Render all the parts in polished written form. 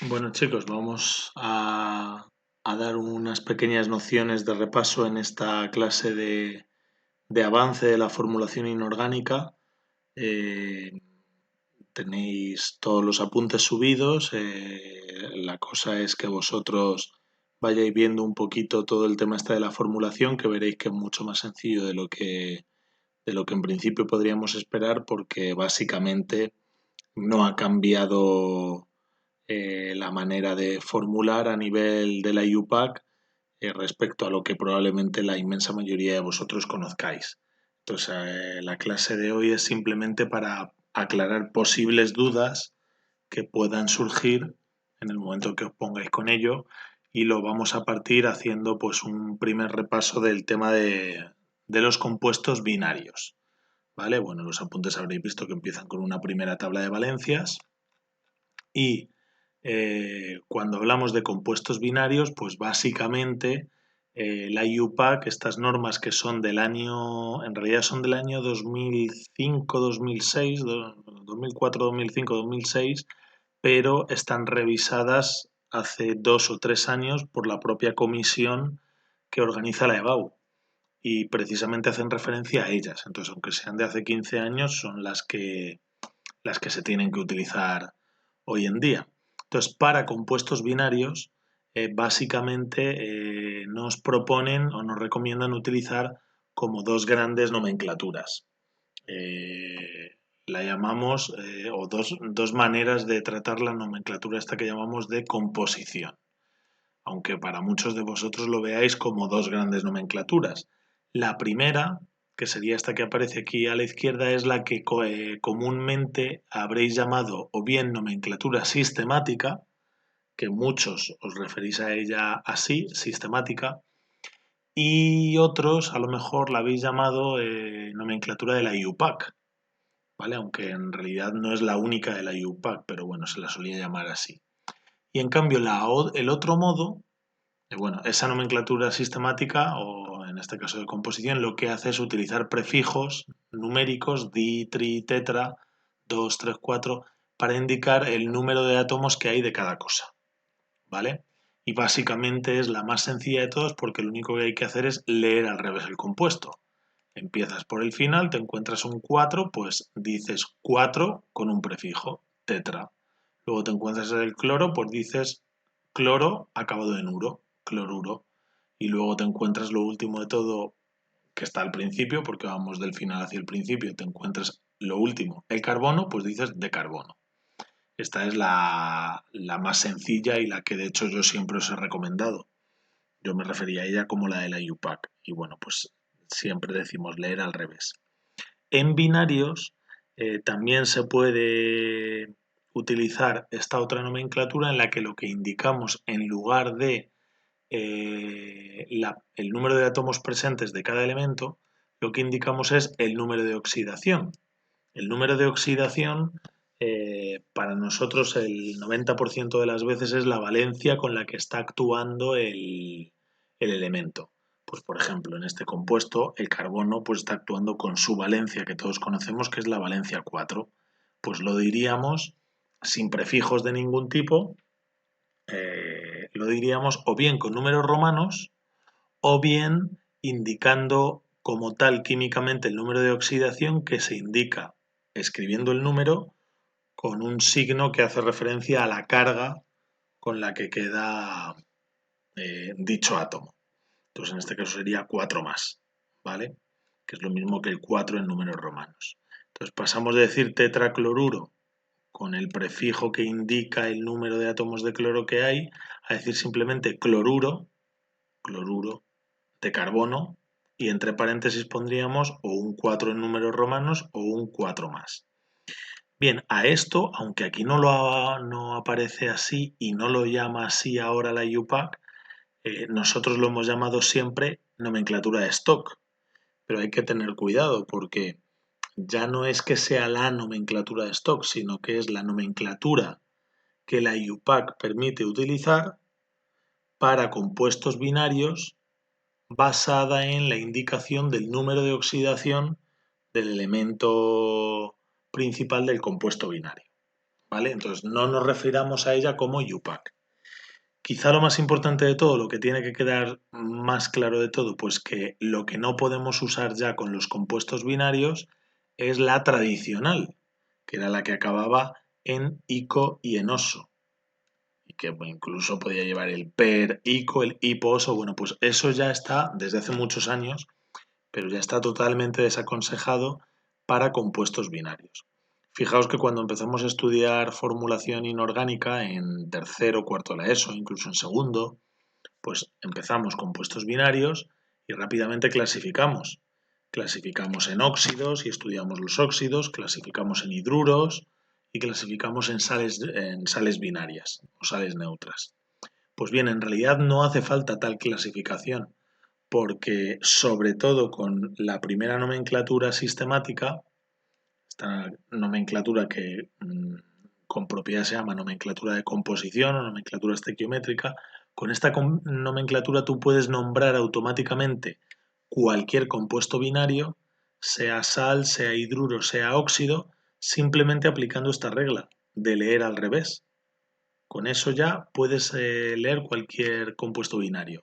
Bueno chicos, vamos a dar unas pequeñas nociones de repaso en esta clase de avance de la formulación inorgánica. Eh, Tenéis todos los apuntes subidos. La cosa es que vosotros vayáis viendo un poquito todo el tema este de la formulación, que veréis que es mucho más sencillo de lo que en principio podríamos esperar, porque básicamente no ha cambiado la manera de formular a nivel de la IUPAC respecto a lo que probablemente la inmensa mayoría de vosotros conozcáis. Entonces, la clase de hoy es simplemente para aclarar posibles dudas que puedan surgir en el momento que os pongáis con ello, y lo vamos a partir haciendo pues un primer repaso del tema de los compuestos binarios. ¿Vale? Bueno, los apuntes habréis visto que empiezan con una primera tabla de valencias y cuando hablamos de compuestos binarios, pues básicamente la IUPAC, estas normas que son del año, en realidad son del año 2005, 2006, 2004, 2005, 2006, pero están revisadas hace 2 o 3 años por la propia comisión que organiza la EBAU y precisamente hacen referencia a ellas. Entonces, aunque sean de hace 15 años, son las que se tienen que utilizar hoy en día. Entonces, para compuestos binarios, básicamente nos proponen o nos recomiendan utilizar como dos grandes nomenclaturas. La llamamos, o dos maneras de tratar la nomenclatura esta que llamamos de composición, aunque para muchos de vosotros lo veáis como dos grandes nomenclaturas. La primera, que sería esta que aparece aquí a la izquierda, es la que comúnmente habréis llamado o bien nomenclatura sistemática, que muchos os referís a ella así, sistemática, y otros a lo mejor la habéis llamado nomenclatura de la IUPAC, ¿vale? Aunque en realidad no es la única de la IUPAC, pero bueno, se la solía llamar así. Y en cambio el otro modo, bueno, esa nomenclatura sistemática, o en este caso de composición, lo que hace es utilizar prefijos numéricos, di, tri, tetra, 2, 3, 4, para indicar el número de átomos que hay de cada cosa, ¿vale? Y básicamente es la más sencilla de todas porque lo único que hay que hacer es leer al revés el compuesto. Empiezas por el final, te encuentras un 4, pues dices 4 con un prefijo, tetra. Luego te encuentras el cloro, pues dices cloro acabado en uro, cloruro. Y luego te encuentras lo último de todo, que está al principio, porque vamos del final hacia el principio, te encuentras lo último, el carbono, pues dices de carbono. Esta es la más sencilla y la que de hecho yo siempre os he recomendado. Yo me refería a ella como la de la IUPAC. Y bueno, pues siempre decimos leer al revés. En binarios también se puede utilizar esta otra nomenclatura en la que lo que indicamos en lugar de el número de átomos presentes de cada elemento, lo que indicamos es el número de oxidación. El número de oxidación para nosotros el 90% de las veces es la valencia con la que está actuando el elemento. Pues por ejemplo, en este compuesto el carbono pues está actuando con su valencia que todos conocemos, que es la valencia 4. Pues lo diríamos sin prefijos de ningún tipo, lo diríamos o bien con números romanos o bien indicando como tal químicamente el número de oxidación, que se indica escribiendo el número con un signo que hace referencia a la carga con la que queda dicho átomo. Entonces en este caso sería 4 más, ¿vale? Que es lo mismo que el 4 en números romanos. Entonces pasamos de decir tetracloruro con el prefijo que indica el número de átomos de cloro que hay, a decir simplemente cloruro, cloruro de carbono, y entre paréntesis pondríamos o un 4 en números romanos o un 4 más. Bien, a esto, aunque aquí no aparece así y no lo llama así ahora la IUPAC, nosotros lo hemos llamado siempre nomenclatura de stock, pero hay que tener cuidado porque ya no es que sea la nomenclatura de stock, sino que es la nomenclatura que la IUPAC permite utilizar para compuestos binarios basada en la indicación del número de oxidación del elemento principal del compuesto binario, ¿vale? Entonces no nos refiramos a ella como UPAC. Quizá lo más importante de todo, lo que tiene que quedar más claro de todo, pues que lo que no podemos usar ya con los compuestos binarios es la tradicional, que era la que acababa en ico y en oso, y que incluso podía llevar el per, ico, el hiposo. Bueno, pues eso ya está desde hace muchos años, pero ya está totalmente desaconsejado para compuestos binarios. Fijaos que cuando empezamos a estudiar formulación inorgánica en tercero, cuarto de la ESO, incluso en segundo, pues empezamos compuestos binarios y rápidamente clasificamos. Clasificamos en óxidos y estudiamos los óxidos, clasificamos en hidruros y clasificamos en sales binarias o sales neutras. Pues bien, en realidad no hace falta tal clasificación, porque sobre todo con la primera nomenclatura sistemática, esta nomenclatura que con propiedad se llama nomenclatura de composición o nomenclatura estequiométrica, con esta nomenclatura tú puedes nombrar automáticamente cualquier compuesto binario, sea sal, sea hidruro, sea óxido, simplemente aplicando esta regla de leer al revés. Con eso ya puedes leer cualquier compuesto binario,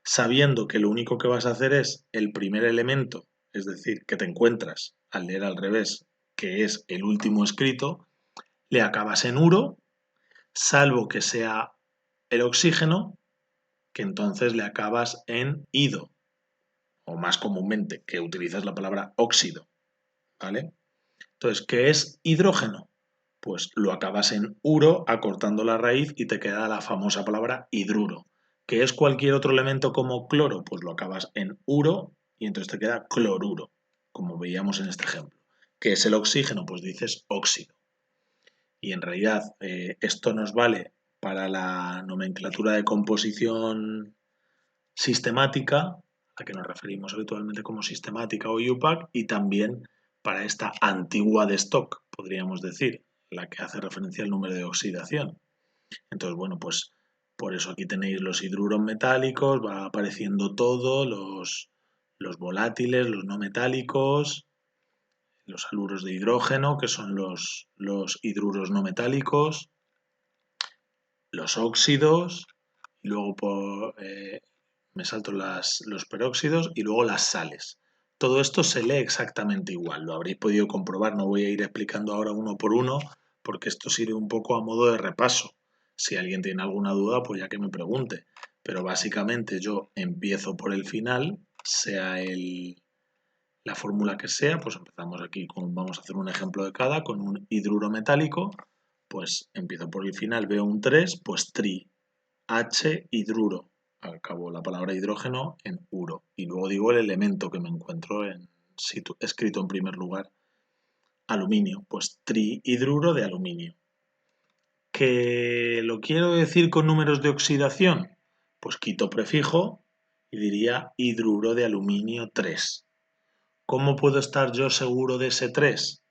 sabiendo que lo único que vas a hacer es el primer elemento, es decir, que te encuentras al leer al revés, que es el último escrito, le acabas en uro, salvo que sea el oxígeno, que entonces le acabas en ido, o más comúnmente, que utilizas la palabra óxido, ¿vale? Entonces, ¿qué es hidrógeno? Pues lo acabas en uro acortando la raíz y te queda la famosa palabra hidruro. ¿Qué es cualquier otro elemento como cloro? Pues lo acabas en uro y entonces te queda cloruro, como veíamos en este ejemplo. ¿Qué es el oxígeno? Pues dices óxido. Y en realidad esto nos vale para la nomenclatura de composición sistemática, a la que nos referimos habitualmente como sistemática o UPAC, y también para esta antigua de stock, podríamos decir, la que hace referencia al número de oxidación. Entonces, bueno, pues por eso aquí tenéis los hidruros metálicos, va apareciendo todo, los volátiles, los no metálicos, los haluros de hidrógeno, que son los hidruros no metálicos, los óxidos, y luego me salto los peróxidos y luego las sales. Todo esto se lee exactamente igual, lo habréis podido comprobar, no voy a ir explicando ahora uno por uno porque esto sirve un poco a modo de repaso. Si alguien tiene alguna duda, pues ya que me pregunte. Pero básicamente yo empiezo por el final, sea la fórmula que sea, pues empezamos aquí vamos a hacer un ejemplo de cada, con un hidruro metálico, pues empiezo por el final, veo un 3, pues tri, H hidruro, acabo la palabra hidrógeno en uro, y luego digo el elemento que me encuentro escrito en primer lugar, aluminio, pues trihidruro de aluminio. ¿Que lo quiero decir con números de oxidación? Pues quito prefijo y diría hidruro de aluminio 3. ¿Cómo puedo estar yo seguro de ese 3?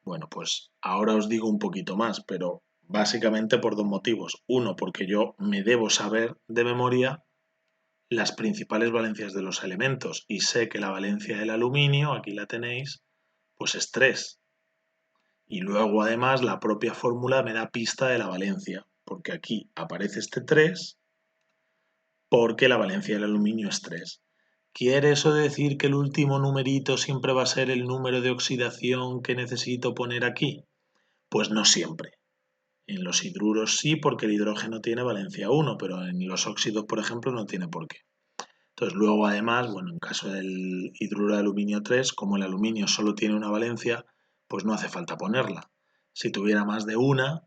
Bueno, pues ahora os digo un poquito más, pero básicamente por dos motivos. Uno, porque yo me debo saber de memoria las principales valencias de los elementos y sé que la valencia del aluminio, aquí la tenéis, pues es 3. Y luego además la propia fórmula me da pista de la valencia, porque aquí aparece este 3 porque la valencia del aluminio es 3. ¿Quiere eso decir que el último numerito siempre va a ser el número de oxidación que necesito poner aquí? Pues no siempre. En los hidruros sí, porque el hidrógeno tiene valencia 1, pero en los óxidos, por ejemplo, no tiene por qué. Entonces, luego además, bueno, en caso del hidruro de aluminio 3, como el aluminio solo tiene una valencia, pues no hace falta ponerla. Si tuviera más de una,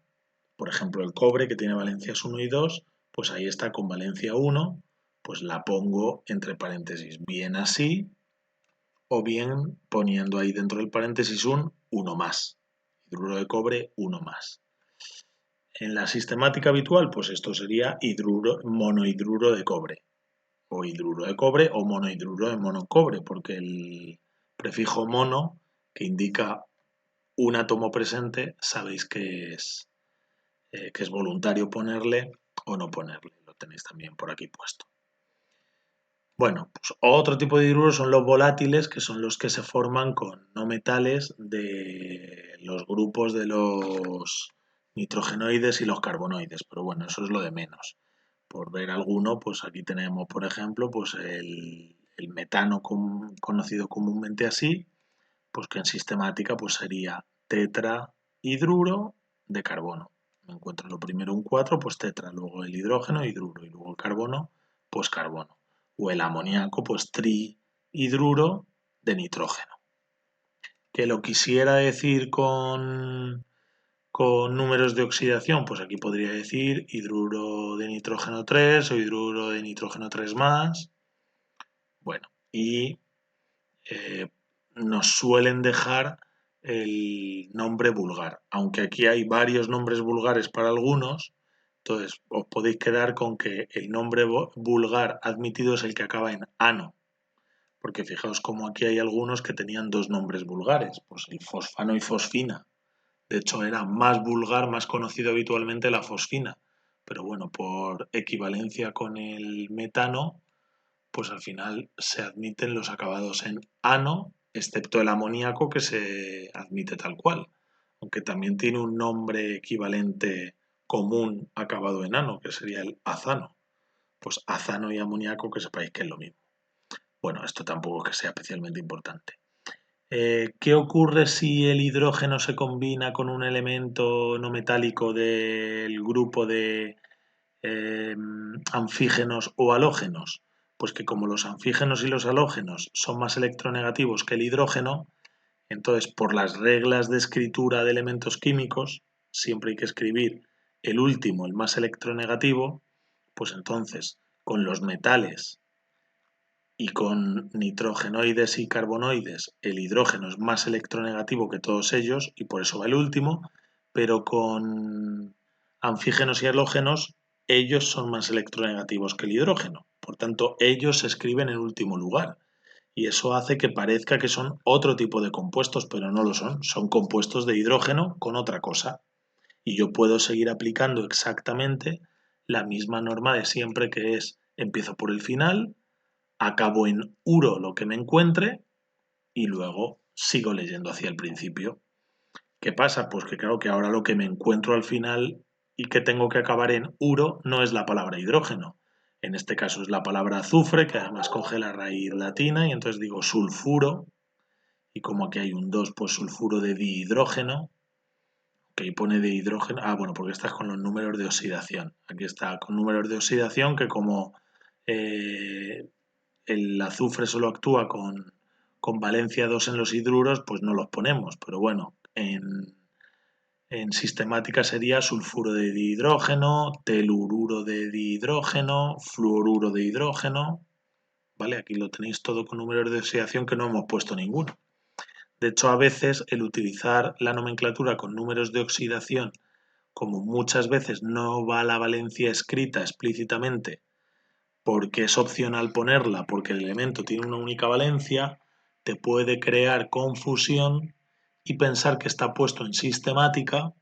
por ejemplo el cobre que tiene valencias 1 y 2, pues ahí está con valencia 1, pues la pongo entre paréntesis, bien así, o bien poniendo ahí dentro del paréntesis un 1 más. Hidruro de cobre, 1 más. En la sistemática habitual, pues esto sería monohidruro de cobre, o hidruro de cobre o monohidruro de monocobre, porque el prefijo mono, que indica un átomo presente, sabéis que es voluntario ponerle o no ponerle. Lo tenéis también por aquí puesto. Bueno, pues otro tipo de hidruros son los volátiles, que son los que se forman con no metales de los grupos nitrogenoides y los carbonoides, pero bueno, eso es lo de menos. Por ver alguno, pues aquí tenemos, por ejemplo, pues el metano conocido comúnmente así, pues que en sistemática pues sería tetrahidruro de carbono. Me encuentro lo primero un 4, pues tetra, luego el hidrógeno, hidruro, y luego el carbono, pues carbono. O el amoníaco, pues trihidruro de nitrógeno. Que lo quisiera decir con números de oxidación, pues aquí podría decir hidruro de nitrógeno 3 o hidruro de nitrógeno 3 más. Bueno, y nos suelen dejar el nombre vulgar, aunque aquí hay varios nombres vulgares para algunos, entonces os podéis quedar con que el nombre vulgar admitido es el que acaba en ano, porque fijaos como aquí hay algunos que tenían dos nombres vulgares, pues el fosfano y fosfina. De hecho, era más vulgar, más conocido habitualmente la fosfina, pero bueno, por equivalencia con el metano, pues al final se admiten los acabados en ano, excepto el amoníaco que se admite tal cual, aunque también tiene un nombre equivalente común acabado en ano, que sería el azano. Pues azano y amoníaco que sepáis que es lo mismo. Bueno, esto tampoco es que sea especialmente importante. ¿Qué ocurre si el hidrógeno se combina con un elemento no metálico del grupo de anfígenos o halógenos? Pues que como los anfígenos y los halógenos son más electronegativos que el hidrógeno, entonces por las reglas de escritura de elementos químicos, siempre hay que escribir el último, el más electronegativo, pues entonces con los metales y con nitrogenoides y carbonoides el hidrógeno es más electronegativo que todos ellos y por eso va el último, pero con anfígenos y halógenos ellos son más electronegativos que el hidrógeno. Por tanto, ellos se escriben en último lugar. Y eso hace que parezca que son otro tipo de compuestos, pero no lo son. Son compuestos de hidrógeno con otra cosa. Y yo puedo seguir aplicando exactamente la misma norma de siempre, que es empiezo por el final, acabo en uro lo que me encuentre y luego sigo leyendo hacia el principio. ¿Qué pasa? Pues que claro que ahora lo que me encuentro al final y que tengo que acabar en uro no es la palabra hidrógeno. En este caso es la palabra azufre, que además coge la raíz latina, y entonces digo sulfuro, y como aquí hay un 2, pues sulfuro de dihidrógeno, que ahí pone de hidrógeno. Ah, bueno, porque estás con los números de oxidación. Aquí está con números de oxidación que como eh, el azufre solo actúa con valencia 2 en los hidruros, pues no los ponemos. Pero bueno, en sistemática sería sulfuro de dihidrógeno, telururo de dihidrógeno, fluoruro de hidrógeno. ¿Vale? Aquí lo tenéis todo con números de oxidación que no hemos puesto ninguno. De hecho, a veces el utilizar la nomenclatura con números de oxidación, como muchas veces no va la valencia escrita explícitamente, porque es opcional ponerla, porque el elemento tiene una única valencia, te puede crear confusión y pensar que está puesto en sistemática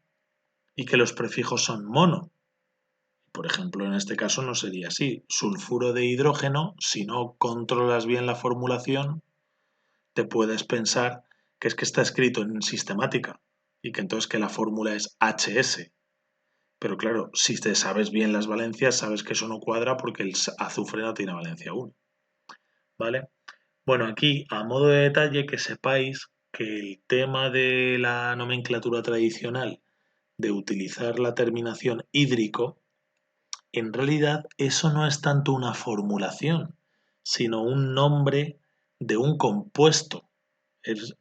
y que los prefijos son mono. Por ejemplo, en este caso no sería así. Sulfuro de hidrógeno, si no controlas bien la formulación, te puedes pensar que es que está escrito en sistemática y que entonces que la fórmula es HS. Pero claro, si te sabes bien las valencias, sabes que eso no cuadra porque el azufre no tiene valencia 1. ¿Vale? Bueno, aquí a modo de detalle que sepáis que el tema de la nomenclatura tradicional de utilizar la terminación hídrico, en realidad eso no es tanto una formulación, sino un nombre de un compuesto.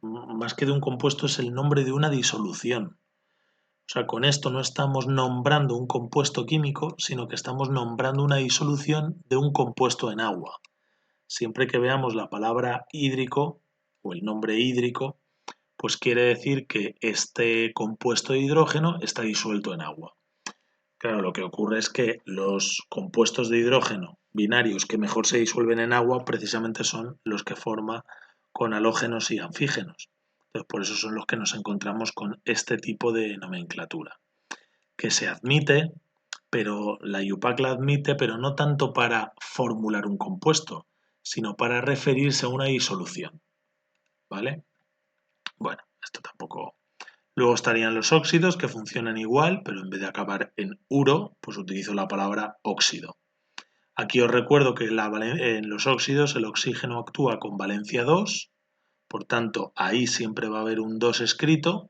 Más que de un compuesto, es el nombre de una disolución. O sea, con esto no estamos nombrando un compuesto químico, sino que estamos nombrando una disolución de un compuesto en agua. Siempre que veamos la palabra hídrico o el nombre hídrico, pues quiere decir que este compuesto de hidrógeno está disuelto en agua. Claro, lo que ocurre es que los compuestos de hidrógeno binarios que mejor se disuelven en agua precisamente son los que forma con halógenos y anfígenos. Entonces, por eso son los que nos encontramos con este tipo de nomenclatura, que se admite, pero la IUPAC la admite, pero no tanto para formular un compuesto, sino para referirse a una disolución. ¿Vale? Bueno, esto tampoco Luego estarían los óxidos que funcionan igual, pero en vez de acabar en uro, pues utilizo la palabra óxido. Aquí os recuerdo que en los óxidos el oxígeno actúa con valencia 2, por tanto ahí siempre va a haber un 2 escrito,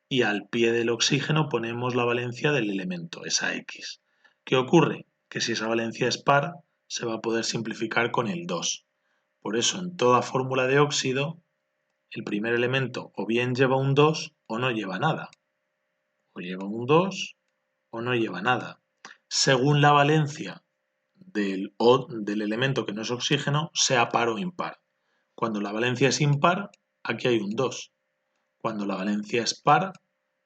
y al pie del oxígeno ponemos la valencia del elemento, esa X. ¿Qué ocurre? Que si esa valencia es par, se va a poder simplificar con el 2. Por eso en toda fórmula de óxido, el primer elemento o bien lleva un 2 o no lleva nada. O lleva un 2 o no lleva nada. Según la valencia del elemento que no es oxígeno, sea par o impar. Cuando la valencia es impar, aquí hay un 2. Cuando la valencia es par,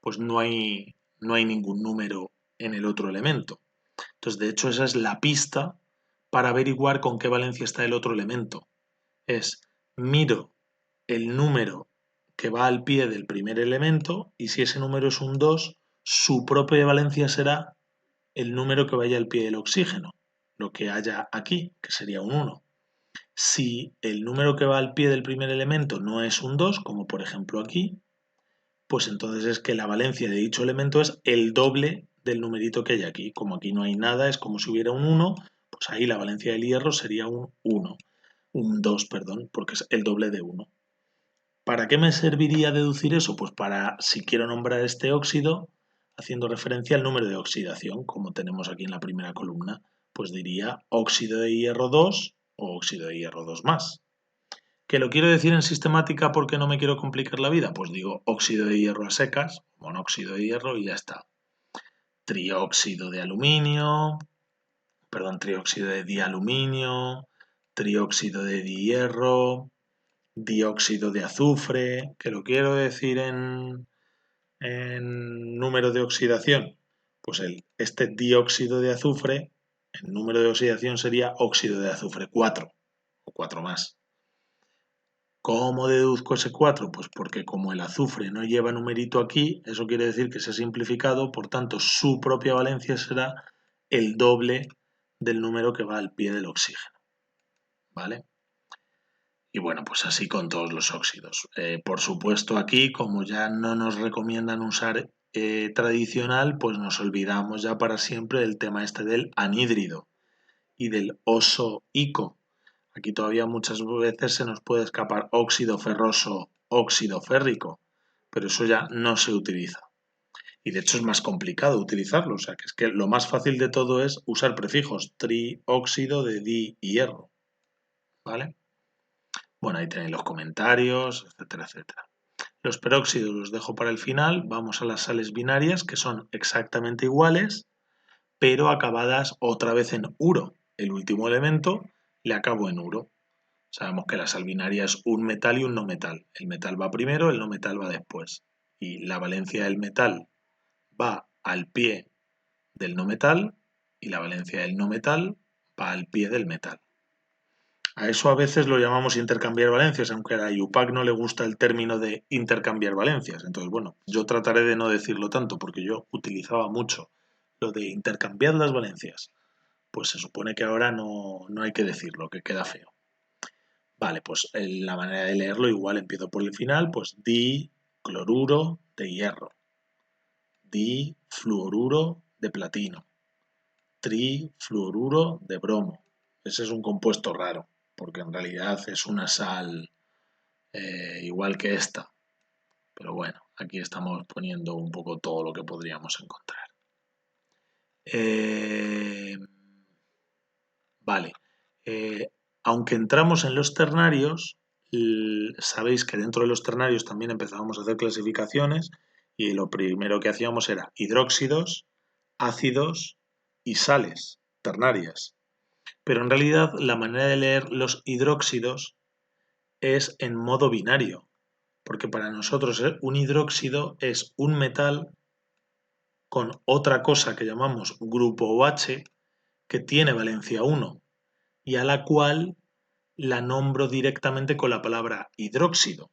pues no hay ningún número en el otro elemento. Entonces, de hecho, esa es la pista para averiguar con qué valencia está el otro elemento. Es, miro el número que va al pie del primer elemento y si ese número es un 2, su propia valencia será el número que vaya al pie del oxígeno, lo que haya aquí, que sería un 1. Si el número que va al pie del primer elemento no es un 2, como por ejemplo aquí, pues entonces es que la valencia de dicho elemento es el doble del numerito que hay aquí. Como aquí no hay nada, es como si hubiera un 1, pues ahí la valencia del hierro sería un 1, un 2, perdón, porque es el doble de 1. ¿Para qué me serviría deducir eso? Pues para, si quiero nombrar este óxido, haciendo referencia al número de oxidación, como tenemos aquí en la primera columna, pues diría óxido de hierro 2 o óxido de hierro 2 más. ¿Que lo quiero decir en sistemática porque no me quiero complicar la vida? Pues digo óxido de hierro a secas, monóxido de hierro y ya está. Trióxido de aluminio, trióxido de dialuminio, trióxido de dihierro, dióxido de azufre, que lo quiero decir en número de oxidación. Pues este dióxido de azufre, el número de oxidación sería óxido de azufre 4 o 4 más. ¿Cómo deduzco ese 4? Pues porque como el azufre no lleva numerito aquí, eso quiere decir que se ha simplificado, por tanto su propia valencia será el doble del número que va al pie del oxígeno. ¿Vale? Y bueno, pues así con todos los óxidos. Por supuesto aquí, como ya no nos recomiendan usar tradicional, pues nos olvidamos ya para siempre del tema este del anhídrido y del oso-ico. Aquí todavía muchas veces se nos puede escapar óxido ferroso, óxido férrico, pero eso ya no se utiliza. Y de hecho es más complicado utilizarlo, o sea que es que lo más fácil de todo es usar prefijos, trióxido de dihierro, ¿vale? Bueno, ahí tenéis los comentarios, etcétera, etcétera. Los peróxidos los dejo para el final, vamos a las sales binarias que son exactamente iguales, pero acabadas otra vez en uro. El último elemento le acabo en uro. Sabemos que la sal binaria es un metal y un no metal. El metal va primero, el no metal va después. Y la valencia del metal va al pie del no metal y la valencia del no metal va al pie del metal. A eso a veces lo llamamos intercambiar valencias, aunque a la IUPAC no le gusta el término de intercambiar valencias. Entonces, bueno, yo trataré de no decirlo tanto porque yo utilizaba mucho lo de intercambiar las valencias. Pues se supone que ahora no hay que decirlo, que queda feo. Vale, pues la manera de leerlo igual empiezo por el final, pues dicloruro de hierro, difluoruro de platino, trifluoruro de bromo. Ese es un compuesto raro, porque en realidad es una sal igual que esta. Pero bueno, aquí estamos poniendo un poco todo lo que podríamos encontrar. Vale. Aunque entramos en los ternarios, sabéis que dentro de los ternarios también empezábamos a hacer clasificaciones y lo primero que hacíamos era hidróxidos, ácidos y sales ternarias. Pero en realidad la manera de leer los hidróxidos es en modo binario, porque para nosotros un hidróxido es un metal con otra cosa que llamamos grupo OH que tiene valencia 1 y a la cual la nombro directamente con la palabra hidróxido.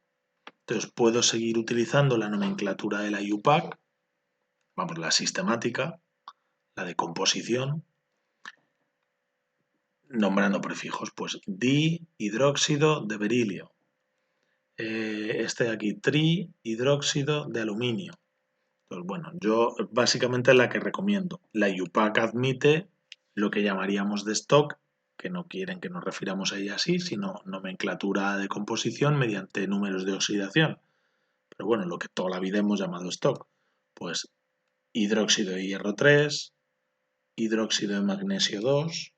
Entonces puedo seguir utilizando la nomenclatura de la IUPAC, vamos, la sistemática, la de composición, nombrando prefijos, pues dihidróxido de berilio, este de aquí, trihidróxido de aluminio. Pues bueno, yo básicamente es la que recomiendo. La IUPAC admite lo que llamaríamos de stock, que no quieren que nos refiramos a ella así, sino nomenclatura de composición mediante números de oxidación. Pero bueno, lo que toda la vida hemos llamado stock. Pues hidróxido de hierro 3, hidróxido de magnesio 2,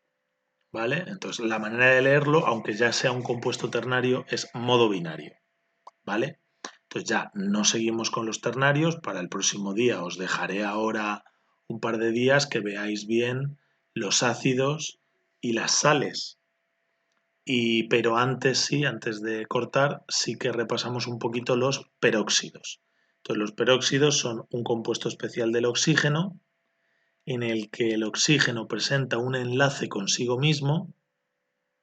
¿vale? Entonces la manera de leerlo, aunque ya sea un compuesto ternario, es modo binario, ¿vale? Entonces ya no seguimos con los ternarios. Para el próximo día os dejaré ahora un par de días que veáis bien los ácidos y las sales. Pero antes sí, antes de cortar, sí que repasamos un poquito los peróxidos. Entonces los peróxidos son un compuesto especial del oxígeno en el que el oxígeno presenta un enlace consigo mismo,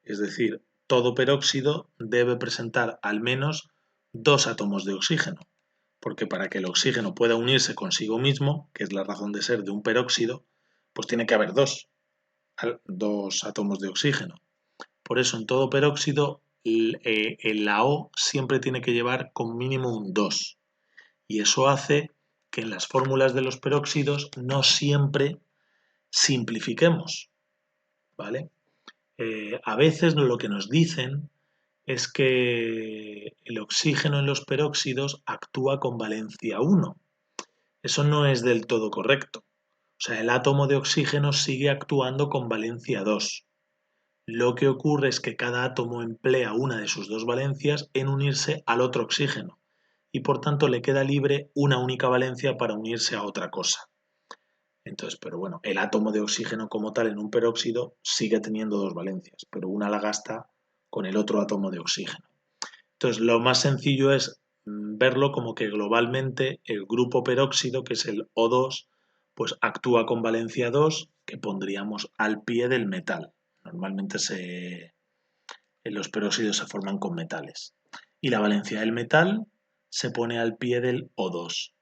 es decir, todo peróxido debe presentar al menos dos átomos de oxígeno, porque para que el oxígeno pueda unirse consigo mismo, que es la razón de ser de un peróxido, pues tiene que haber dos átomos de oxígeno. Por eso en todo peróxido la O siempre tiene que llevar con mínimo un 2. Y eso hace que en las fórmulas de los peróxidos no siempre simplifiquemos, ¿vale? A veces lo que nos dicen es que el oxígeno en los peróxidos actúa con valencia 1. Eso no es del todo correcto. O sea, el átomo de oxígeno sigue actuando con valencia 2. Lo que ocurre es que cada átomo emplea una de sus dos valencias en unirse al otro oxígeno y por tanto le queda libre una única valencia para unirse a otra cosa. Entonces, pero bueno, el átomo de oxígeno como tal en un peróxido sigue teniendo dos valencias, pero una la gasta con el otro átomo de oxígeno. Entonces, lo más sencillo es verlo como que globalmente el grupo peróxido, que es el O2, pues actúa con valencia 2, que pondríamos al pie del metal. Normalmente los peróxidos se forman con metales. Y la valencia del metal se pone al pie del O2.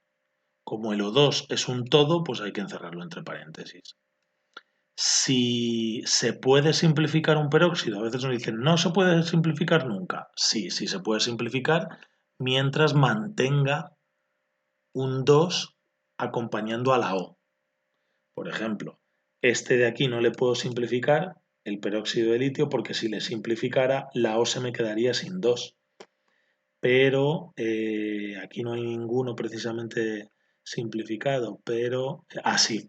Como el O2 es un todo, pues hay que encerrarlo entre paréntesis. Si se puede simplificar un peróxido, a veces nos dicen, no se puede simplificar nunca. Sí, sí se puede simplificar mientras mantenga un 2 acompañando a la O. Por ejemplo, este de aquí no le puedo simplificar, el peróxido de litio, porque si le simplificara, la O se me quedaría sin 2. Pero aquí no hay ninguno precisamente simplificado, pero... Ah, sí,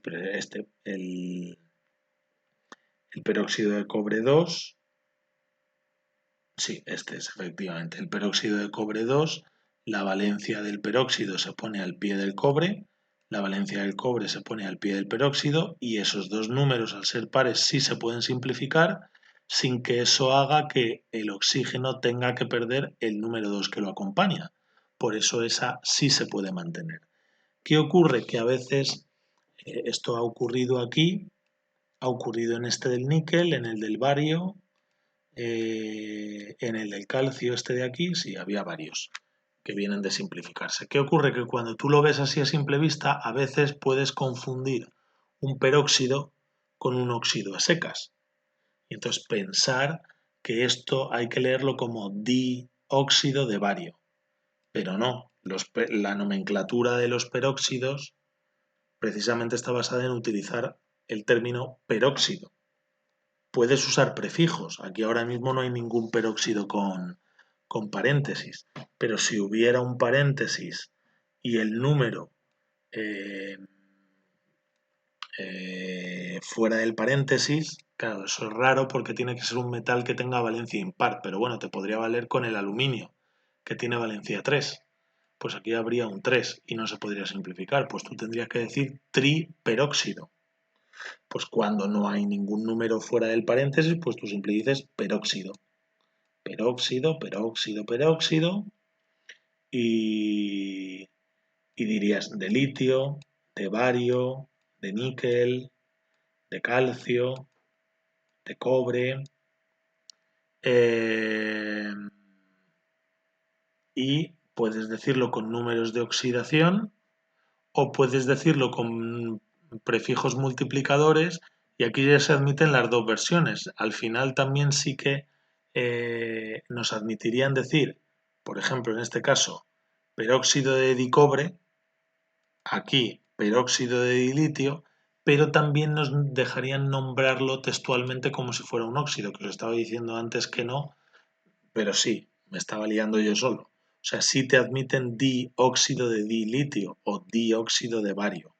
el peróxido de cobre 2. Sí, este es efectivamente el peróxido de cobre 2. La valencia del peróxido se pone al pie del cobre, la valencia del cobre se pone al pie del peróxido y esos dos números al ser pares sí se pueden simplificar sin que eso haga que el oxígeno tenga que perder el número 2 que lo acompaña. Por eso esa sí se puede mantener. ¿Qué ocurre? Que a veces esto ha ocurrido aquí, ha ocurrido en este del níquel, en el del bario, en el del calcio este de aquí, sí, había varios que vienen de simplificarse. ¿Qué ocurre? Que cuando tú lo ves así a simple vista, a veces puedes confundir un peróxido con un óxido a secas. Y entonces pensar que esto hay que leerlo como dióxido de bario. Pero no, la nomenclatura de los peróxidos precisamente está basada en utilizar el término peróxido. Puedes usar prefijos. Aquí ahora mismo no hay ningún peróxido con paréntesis. Pero si hubiera un paréntesis y el número eh, fuera del paréntesis, claro, eso es raro porque tiene que ser un metal que tenga valencia impar. Pero bueno, te podría valer con el aluminio, que tiene valencia 3. Pues aquí habría un 3 y no se podría simplificar. Pues tú tendrías que decir triperóxido. Pues cuando no hay ningún número fuera del paréntesis, pues tú siempre dices peróxido. Peróxido, peróxido, peróxido. Y dirías de litio, de bario, de níquel, de calcio, de cobre. eh, y puedes decirlo con números de oxidación o puedes decirlo con prefijos multiplicadores y aquí ya se admiten las dos versiones. Al final también sí que nos admitirían decir por ejemplo, en este caso, peróxido de dicobre, aquí peróxido de dilitio, pero también nos dejarían nombrarlo textualmente como si fuera un óxido, que os estaba diciendo antes que no, pero sí, me estaba liando yo solo. O sea, sí te admiten dióxido de dilitio o dióxido de bario.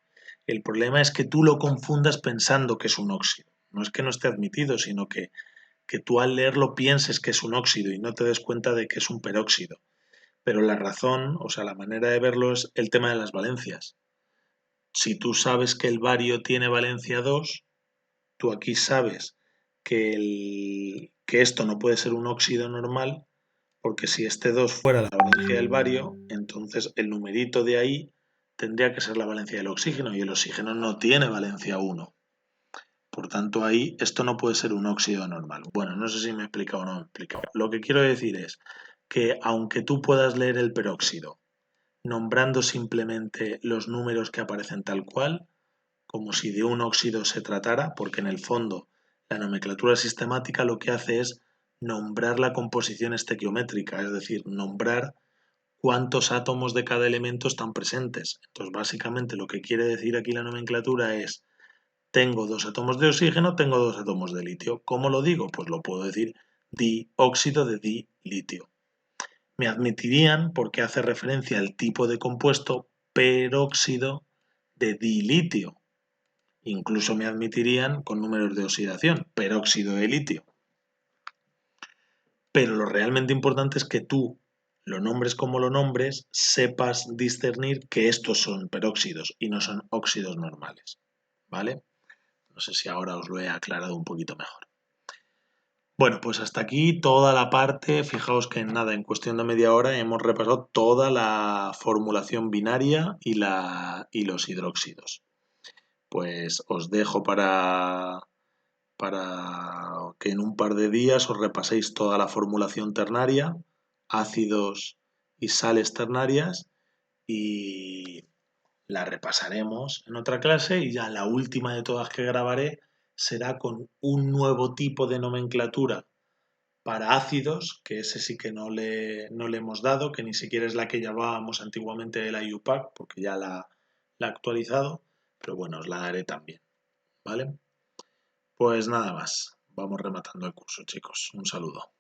El problema es que tú lo confundas pensando que es un óxido. No es que no esté admitido, sino que tú al leerlo pienses que es un óxido y no te des cuenta de que es un peróxido. Pero la razón, o sea, la manera de verlo es el tema de las valencias. Si tú sabes que el bario tiene valencia 2, tú aquí sabes que esto no puede ser un óxido normal, porque si este 2 fuera la valencia del bario, entonces el numerito de ahí tendría que ser la valencia del oxígeno y el oxígeno no tiene valencia 1. Por tanto, ahí esto no puede ser un óxido normal. Bueno, no sé si me he explicado o no me he explicado. Lo que quiero decir es que aunque tú puedas leer el peróxido nombrando simplemente los números que aparecen tal cual, como si de un óxido se tratara, porque en el fondo la nomenclatura sistemática lo que hace es nombrar la composición estequiométrica, es decir, nombrar cuántos átomos de cada elemento están presentes. Entonces, básicamente lo que quiere decir aquí la nomenclatura es tengo 2 átomos de oxígeno, tengo 2 átomos de litio. ¿Cómo lo digo? Pues lo puedo decir dióxido de dilitio. Me admitirían, porque hace referencia al tipo de compuesto, peróxido de dilitio. Incluso me admitirían con números de oxidación, peróxido de litio. Pero lo realmente importante es que tú, lo nombres como lo nombres, sepas discernir que estos son peróxidos y no son óxidos normales. ¿Vale? No sé si ahora os lo he aclarado un poquito mejor. Bueno, pues hasta aquí toda la parte, fijaos que en nada, en cuestión de media hora hemos repasado toda la formulación binaria y los hidróxidos. Pues os dejo para que en un par de días os repaséis toda la formulación ternaria, ácidos y sales ternarias, y la repasaremos en otra clase y ya la última de todas que grabaré será con un nuevo tipo de nomenclatura para ácidos, que ese sí que no le hemos dado, que ni siquiera es la que llamábamos antiguamente la IUPAC, porque ya la ha actualizado, pero bueno, os la daré también, ¿vale? Pues nada más, vamos rematando el curso, chicos. Un saludo.